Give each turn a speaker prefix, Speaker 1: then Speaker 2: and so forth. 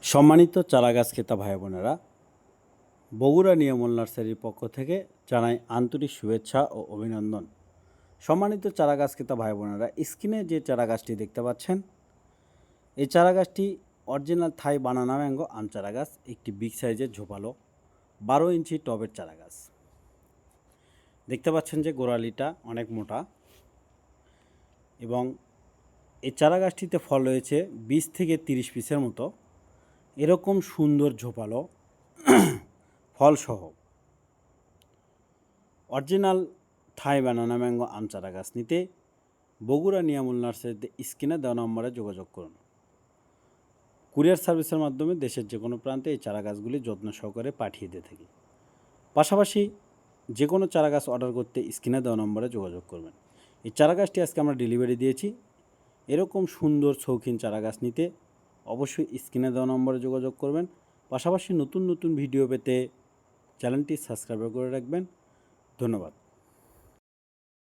Speaker 1: সম্মানিত চারাগাছ ক্রেতা ভাই বোনেরা, বগুড়া নিয়মল নার্সারির পক্ষ থেকে জানাই আন্তরিক শুভেচ্ছা ও অভিনন্দন। সম্মানিত চারাগাছ ক্রেতা ভাই বোনেরা, স্ক্রিনে যে চারাগাছটি দেখতে পাচ্ছেন, এই চারাগাছটি অরিজিনাল থাই বানানা ম্যাঙ্গো আম চারাগাছ, একটি বিগ সাইজের ঝোপালো 12 ইঞ্চি টবের চারাগাছ। দেখতে পাচ্ছেন যে গোড়ালিটা অনেক মোটা এবং এই চারাগাছটিতে ফল রয়েছে 20 থেকে 30 পিসের মতো। এরকম সুন্দর ঝোপালো ফলসহ অরিজিনাল থাই বানানা ম্যাঙ্গো আম চারা গাছ নিতে বগুড়া নিয়ামুল নার্সারিতে স্ক্রিনে দেওয়া নম্বরে যোগাযোগ করুন। কুরিয়ার সার্ভিসের মাধ্যমে দেশের যে কোনো প্রান্তে এই চারা গাছগুলি যত্ন সহকারে পাঠিয়ে দিয়ে থাকি। পাশাপাশি যে কোনো চারা গাছ অর্ডার করতে স্ক্রিনে দেওয়া নম্বরে যোগাযোগ করবেন। এই চারা গাছটি আজকে আমরা ডেলিভারি দিয়েছি। এরকম সুন্দর শৌখিন চারা গাছ নিতে অবশ্যই স্ক্রিনে দেওয়া নম্বরে যোগাযোগ করবেন। পাশাপাশি নতুন নতুন ভিডিও পেতে চ্যানেলটি সাবস্ক্রাইব করে রাখবেন। ধন্যবাদ।